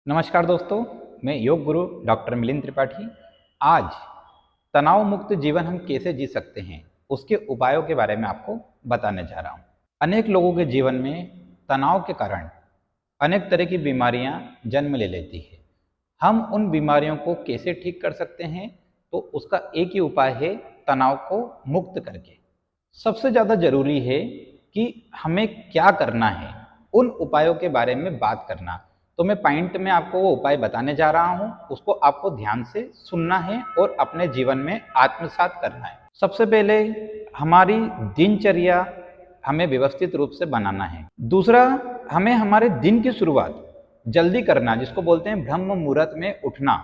नमस्कार दोस्तों, मैं योग गुरु डॉक्टर मिलिंद त्रिपाठी। आज तनाव मुक्त जीवन हम कैसे जी सकते हैं उसके उपायों के बारे में आपको बताने जा रहा हूँ। अनेक लोगों के जीवन में तनाव के कारण अनेक तरह की बीमारियां जन्म ले लेती है। हम उन बीमारियों को कैसे ठीक कर सकते हैं, तो उसका एक ही उपाय है तनाव को मुक्त करके। सबसे ज़्यादा ज़रूरी है कि हमें क्या करना है, उन उपायों के बारे में बात करना। तो मैं पॉइंट में आपको वो उपाय बताने जा रहा हूँ, उसको आपको ध्यान से सुनना है और अपने जीवन में आत्मसात करना है। सबसे पहले हमारी दिनचर्या हमें व्यवस्थित रूप से बनाना है। दूसरा, हमें हमारे दिन की शुरुआत जल्दी करना, जिसको बोलते हैं ब्रह्म मुहूर्त में उठना।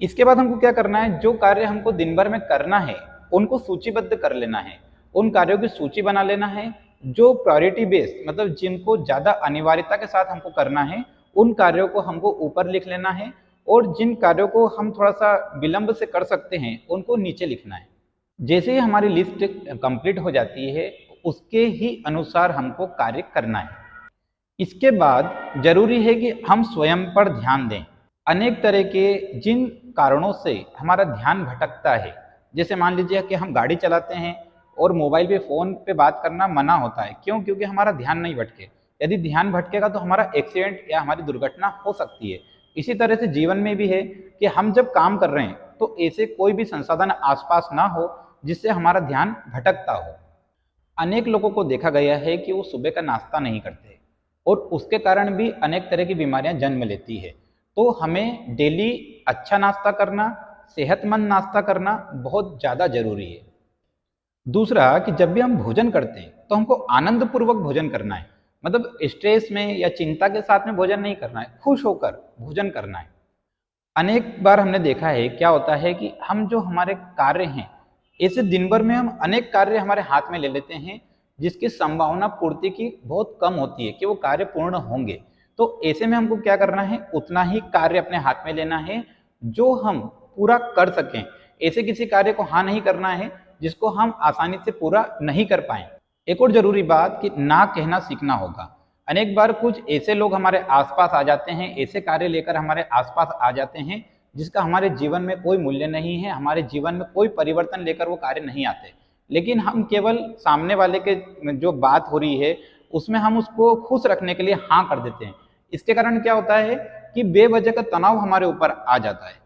इसके बाद हमको क्या करना है, जो कार्य हमको दिन भर में करना है उनको सूचीबद्ध कर लेना है। उन कार्यों की सूची बना लेना है जो प्रायोरिटी बेस्ड, मतलब जिनको ज़्यादा अनिवार्यता के साथ हमको करना है, उन कार्यों को हमको ऊपर लिख लेना है। और जिन कार्यों को हम थोड़ा सा विलंब से कर सकते हैं उनको नीचे लिखना है। जैसे ही हमारी लिस्ट कंप्लीट हो जाती है, उसके ही अनुसार हमको कार्य करना है। इसके बाद जरूरी है कि हम स्वयं पर ध्यान दें। अनेक तरह के जिन कारणों से हमारा ध्यान भटकता है, जैसे मान लीजिए कि हम गाड़ी चलाते हैं और मोबाइल पे फ़ोन पे बात करना मना होता है। क्यों? क्योंकि हमारा ध्यान नहीं भटके। यदि ध्यान भटकेगा तो हमारा एक्सीडेंट या हमारी दुर्घटना हो सकती है। इसी तरह से जीवन में भी है कि हम जब काम कर रहे हैं तो ऐसे कोई भी संसाधन आसपास ना हो जिससे हमारा ध्यान भटकता हो। अनेक लोगों को देखा गया है कि वो सुबह का नाश्ता नहीं करते और उसके कारण भी अनेक तरह की बीमारियां जन्म लेती है। तो हमें डेली अच्छा नाश्ता करना, सेहतमंद नाश्ता करना बहुत ज़्यादा जरूरी है। दूसरा, कि जब भी हम भोजन करते हैं तो हमको आनंद पूर्वक भोजन करना है। मतलब स्ट्रेस में या चिंता के साथ में भोजन नहीं करना है, खुश होकर भोजन करना है। अनेक बार हमने देखा है क्या होता है कि हम जो हमारे कार्य हैं, ऐसे दिन भर में हम अनेक कार्य हमारे हाथ में ले लेते हैं जिसकी संभावना पूर्ति की बहुत कम होती है कि वो कार्य पूर्ण होंगे। तो ऐसे में हमको क्या करना है, उतना ही कार्य अपने हाथ में लेना है जो हम पूरा कर सकें। ऐसे किसी कार्य को हाँ नहीं करना है जिसको हम आसानी से पूरा नहीं कर पाए। एक और जरूरी बात कि ना कहना सीखना होगा। अनेक बार कुछ ऐसे लोग हमारे आसपास आ जाते हैं, ऐसे कार्य लेकर हमारे आसपास आ जाते हैं जिसका हमारे जीवन में कोई मूल्य नहीं है, हमारे जीवन में कोई परिवर्तन लेकर वो कार्य नहीं आते। लेकिन हम केवल सामने वाले के जो बात हो रही है उसमें हम उसको खुश रखने के लिए हाँ कर देते हैं। इसके कारण क्या होता है कि बेवजह का तनाव हमारे ऊपर आ जाता है।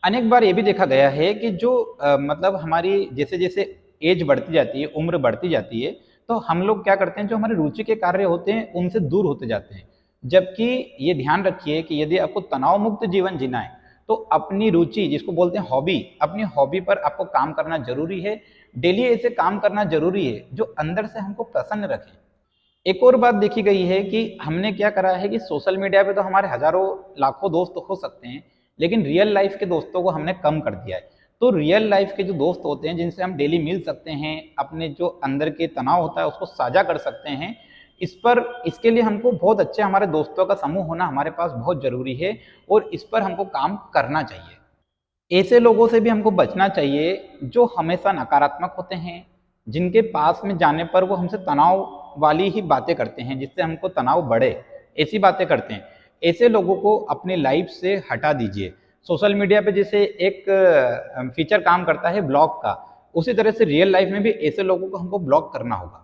अनेक बार ये भी देखा गया है कि जो मतलब हमारी जैसे जैसे एज बढ़ती जाती है, उम्र बढ़ती जाती है, तो हम लोग क्या करते हैं, जो हमारे रुचि के कार्य होते हैं उनसे दूर होते जाते हैं। जबकि ये ध्यान रखिए कि यदि आपको तनाव मुक्त जीवन जीना है तो अपनी रुचि, जिसको बोलते हैं हॉबी, अपनी हॉबी पर आपको काम करना जरूरी है। डेली ऐसे काम करना जरूरी है जो अंदर से हमको प्रसन्न रखे। एक और बात देखी गई है कि हमने क्या करा है कि सोशल मीडिया पे तो हमारे हजारों लाखों दोस्त हो सकते हैं, लेकिन रियल लाइफ के दोस्तों को हमने कम कर दिया है। तो रियल लाइफ के जो दोस्त होते हैं जिनसे हम डेली मिल सकते हैं, अपने जो अंदर के तनाव होता है उसको साझा कर सकते हैं, इसके लिए हमको बहुत अच्छे हमारे दोस्तों का समूह होना हमारे पास बहुत जरूरी है और इस पर हमको काम करना चाहिए। ऐसे लोगों से भी हमको बचना चाहिए जो हमेशा नकारात्मक होते हैं, जिनके पास में जाने पर वो हमसे तनाव वाली ही बातें करते हैं जिससे हमको तनाव बढ़े, ऐसी बातें करते हैं। ऐसे लोगों को अपनी लाइफ से हटा दीजिए। सोशल मीडिया पे जैसे एक फीचर काम करता है ब्लॉक का, उसी तरह से रियल लाइफ में भी ऐसे लोगों को हमको ब्लॉक करना होगा।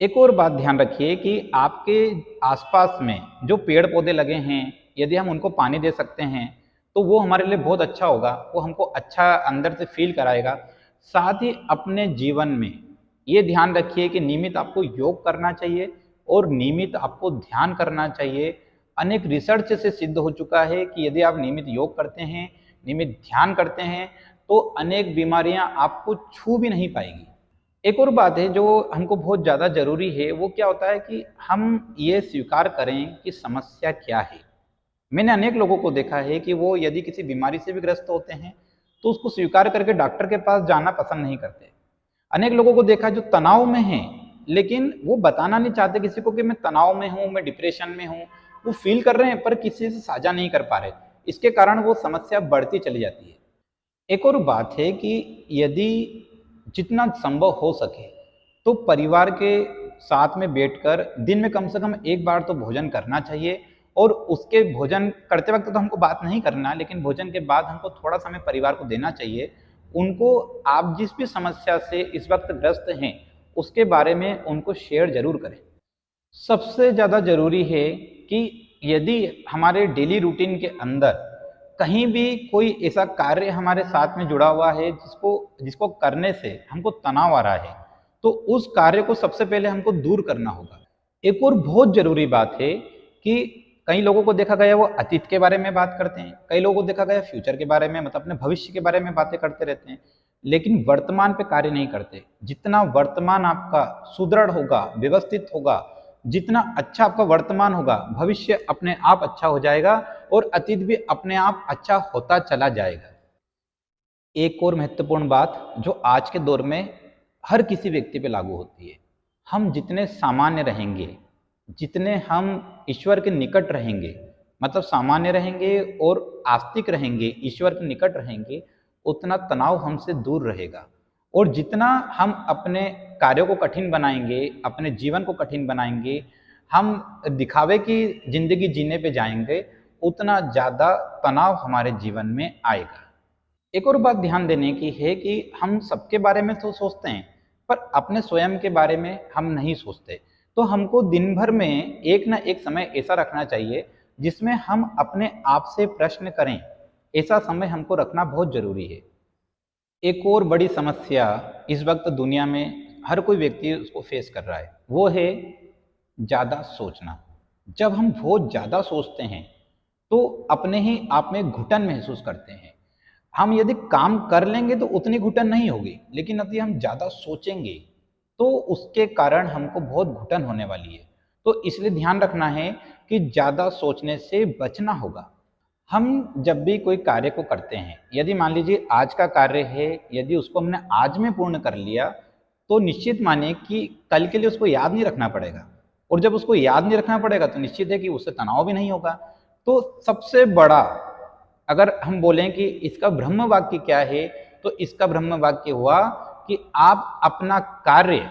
एक और बात ध्यान रखिए कि आपके आसपास में जो पेड़ पौधे लगे हैं, यदि हम उनको पानी दे सकते हैं तो वो हमारे लिए बहुत अच्छा होगा, वो हमको अच्छा अंदर से फील कराएगा। साथ ही अपने जीवन में ये ध्यान रखिए कि नियमित आपको योग करना चाहिए और नियमित आपको ध्यान करना चाहिए। अनेक रिसर्च से सिद्ध हो चुका है कि यदि आप नियमित योग करते हैं, नियमित ध्यान करते हैं, तो अनेक बीमारियां आपको छू भी नहीं पाएगी। एक और बात है जो हमको बहुत ज़्यादा ज़रूरी है, वो क्या होता है कि हम ये स्वीकार करें कि समस्या क्या है। मैंने अनेक लोगों को देखा है कि वो यदि किसी बीमारी से भी ग्रस्त होते हैं तो उसको स्वीकार करके डॉक्टर के पास जाना पसंद नहीं करते। अनेक लोगों को देखा जो तनाव में हैं, लेकिन वो बताना नहीं चाहते किसी को कि मैं तनाव में हूँ, मैं डिप्रेशन में हूँ। वो फील कर रहे हैं पर किसी से साझा नहीं कर पा रहे। इसके कारण वो समस्या बढ़ती चली जाती है। एक और बात है कि यदि जितना संभव हो सके तो परिवार के साथ में बैठकर दिन में कम से कम एक बार तो भोजन करना चाहिए और उसके भोजन करते वक्त तो हमको बात नहीं करना, लेकिन भोजन के बाद हमको थोड़ा समय परिवार को देना चाहिए। उनको आप जिस भी समस्या से इस वक्त ग्रस्त हैं उसके बारे में उनको शेयर जरूर करें। सबसे ज़्यादा ज़रूरी है कि यदि हमारे डेली रूटीन के अंदर कहीं भी कोई ऐसा कार्य हमारे साथ में जुड़ा हुआ है जिसको जिसको करने से हमको तनाव आ रहा है, तो उस कार्य को सबसे पहले हमको दूर करना होगा। एक और बहुत ज़रूरी बात है कि कई लोगों को देखा गया वो अतीत के बारे में बात करते हैं, कई लोगों को देखा गया फ्यूचर के बारे में, मतलब अपने भविष्य के बारे में बातें करते रहते हैं, लेकिन वर्तमान पे कार्य नहीं करते। जितना वर्तमान आपका सुदृढ़ होगा, व्यवस्थित होगा, जितना अच्छा आपका वर्तमान होगा, भविष्य अपने आप अच्छा हो जाएगा और अतीत भी अपने आप अच्छा होता चला जाएगा। एक और महत्वपूर्ण बात जो आज के दौर में हर किसी व्यक्ति पे लागू होती है, हम जितने सामान्य रहेंगे, जितने हम ईश्वर के निकट रहेंगे, मतलब सामान्य रहेंगे और आस्तिक रहेंगे, ईश्वर के निकट रहेंगे, उतना तनाव हमसे दूर रहेगा। और जितना हम अपने कार्यों को कठिन बनाएंगे, अपने जीवन को कठिन बनाएंगे, हम दिखावे की जिंदगी जीने पे जाएंगे, उतना ज़्यादा तनाव हमारे जीवन में आएगा। एक और बात ध्यान देने की है कि हम सबके बारे में तो सोचते हैं, पर अपने स्वयं के बारे में हम नहीं सोचते। तो हमको दिन भर में एक ना एक समय ऐसा रखना चाहिए जिसमें हम अपने आप से प्रश्न करें। ऐसा समय हमको रखना बहुत जरूरी है। एक और बड़ी समस्या इस वक्त दुनिया में हर कोई व्यक्ति उसको फेस कर रहा है, वो है ज़्यादा सोचना। जब हम बहुत ज़्यादा सोचते हैं तो अपने ही आप में घुटन महसूस करते हैं। हम यदि काम कर लेंगे तो उतनी घुटन नहीं होगी, लेकिन यदि हम ज़्यादा सोचेंगे तो उसके कारण हमको बहुत घुटन होने वाली है। तो इसलिए ध्यान रखना है कि ज़्यादा सोचने से बचना होगा। हम जब भी कोई कार्य को करते हैं, यदि मान लीजिए आज का कार्य है, यदि उसको हमने आज में पूर्ण कर लिया तो निश्चित मानिए कि कल के लिए उसको याद नहीं रखना पड़ेगा, और जब उसको याद नहीं रखना पड़ेगा तो निश्चित है कि उससे तनाव भी नहीं होगा। तो सबसे बड़ा अगर हम बोलें कि इसका ब्रह्म वाक्य क्या है, तो इसका ब्रह्म वाक्य हुआ कि आप अपना कार्य,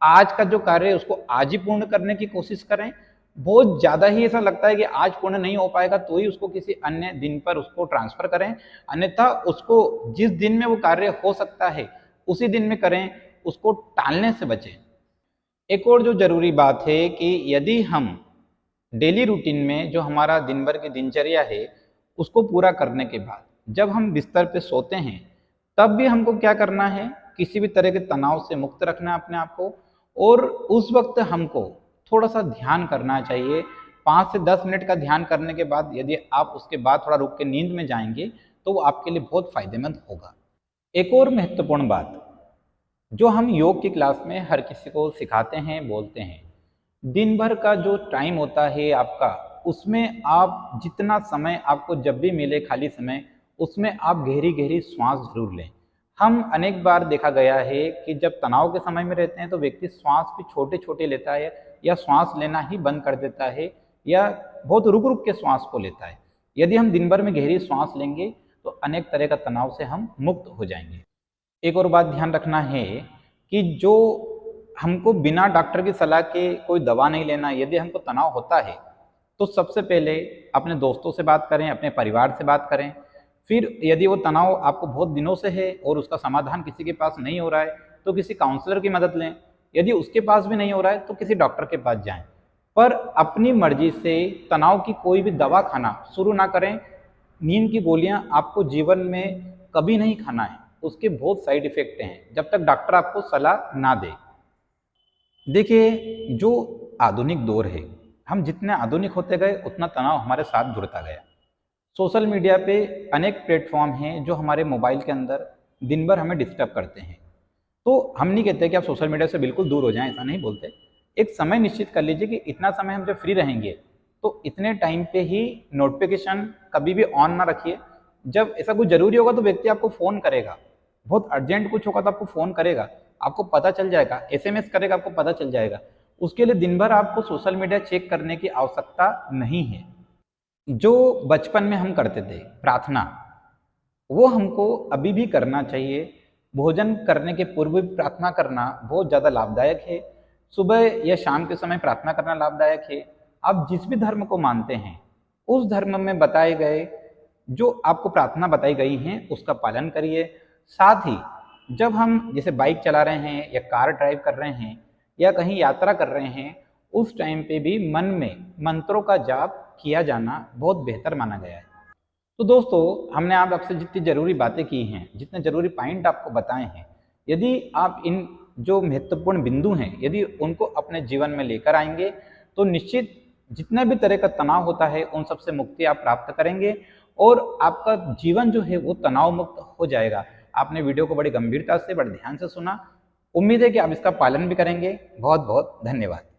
आज का जो कार्य है उसको आज ही पूर्ण करने की कोशिश करें। बहुत ज़्यादा ही ऐसा लगता है कि आज पूर्ण नहीं हो पाएगा तो ही उसको किसी अन्य दिन पर उसको ट्रांसफर करें, अन्यथा उसको जिस दिन में वो कार्य हो सकता है उसी दिन में करें, उसको टालने से बचें। एक और जो जरूरी बात है कि यदि हम डेली रूटीन में जो हमारा दिन भर की दिनचर्या है उसको पूरा करने के बाद जब हम बिस्तर पे सोते हैं, तब भी हमको क्या करना है, किसी भी तरह के तनाव से मुक्त रखना है अपने आप को। और उस वक्त हमको थोड़ा सा ध्यान करना चाहिए। 5 से 10 मिनट का ध्यान करने के बाद यदि आप उसके बाद थोड़ा रुक के नींद में जाएंगे तो वो आपके लिए बहुत फायदेमंद होगा। एक और महत्वपूर्ण बात जो हम योग की क्लास में हर किसी को सिखाते हैं, बोलते हैं, दिन भर का जो टाइम होता है आपका, उसमें आप जितना समय आपको जब भी मिले खाली समय, उसमें आप गहरी गहरी श्वास जरूर लें। हम अनेक बार देखा गया है कि जब तनाव के समय में रहते हैं तो व्यक्ति श्वास भी छोटे छोटे लेता है, या श्वास लेना ही बंद कर देता है, या बहुत रुक रुक के श्वास को लेता है। यदि हम दिन भर में गहरी श्वास लेंगे तो अनेक तरह का तनाव से हम मुक्त हो जाएंगे। एक और बात ध्यान रखना है कि जो हमको बिना डॉक्टर की सलाह के कोई दवा नहीं लेना। यदि हमको तनाव होता है तो सबसे पहले अपने दोस्तों से बात करें, अपने परिवार से बात करें। फिर यदि वो तनाव आपको बहुत दिनों से है और उसका समाधान किसी के पास नहीं हो रहा है तो किसी काउंसलर की मदद लें। यदि उसके पास भी नहीं हो रहा है तो किसी डॉक्टर के पास जाएं। पर अपनी मर्जी से तनाव की कोई भी दवा खाना शुरू ना करें। नींद की गोलियां आपको जीवन में कभी नहीं खाना है, उसके बहुत साइड इफेक्ट हैं जब तक डॉक्टर आपको सलाह ना दे। देखिए, जो आधुनिक दौर है, हम जितने आधुनिक होते गए उतना तनाव हमारे साथ जुड़ता गया। सोशल मीडिया पे अनेक प्लेटफॉर्म हैं जो हमारे मोबाइल के अंदर दिन भर हमें डिस्टर्ब करते हैं। तो हम नहीं कहते कि आप सोशल मीडिया से बिल्कुल दूर हो जाएं, ऐसा नहीं बोलते। एक समय निश्चित कर लीजिए कि इतना समय हम जब फ्री रहेंगे तो इतने टाइम पे ही नोटिफिकेशन कभी भी ऑन ना रखिए। जब ऐसा कुछ जरूरी होगा तो व्यक्ति आपको फ़ोन करेगा, बहुत अर्जेंट कुछ होगा तो आपको फ़ोन करेगा, आपको पता चल जाएगा, एसएमएस करेगा, आपको पता चल जाएगा। उसके लिए दिन भर आपको सोशल मीडिया चेक करने की आवश्यकता नहीं है। जो बचपन में हम करते थे प्रार्थना, वो हमको अभी भी करना चाहिए। भोजन करने के पूर्व भी प्रार्थना करना बहुत ज़्यादा लाभदायक है। सुबह या शाम के समय प्रार्थना करना लाभदायक है। आप जिस भी धर्म को मानते हैं उस धर्म में बताए गए जो आपको प्रार्थना बताई गई हैं उसका पालन करिए। साथ ही जब हम जैसे बाइक चला रहे हैं या कार ड्राइव कर रहे हैं या कहीं यात्रा कर रहे हैं, उस टाइम पे भी मन में मंत्रों का जाप किया जाना बहुत बेहतर माना गया है। तो दोस्तों, हमने आज आपसे जितनी ज़रूरी बातें की हैं, जितने ज़रूरी पॉइंट आपको बताए हैं, यदि आप इन जो महत्वपूर्ण बिंदु हैं यदि उनको अपने जीवन में लेकर आएंगे तो निश्चित जितना भी तरह का तनाव होता है उन सब से मुक्ति आप प्राप्त करेंगे और आपका जीवन जो है वो तनाव मुक्त हो जाएगा। आपने वीडियो को बड़ी गंभीरता से, बड़े ध्यान से सुना। उम्मीद है कि आप इसका पालन भी करेंगे। बहुत बहुत धन्यवाद।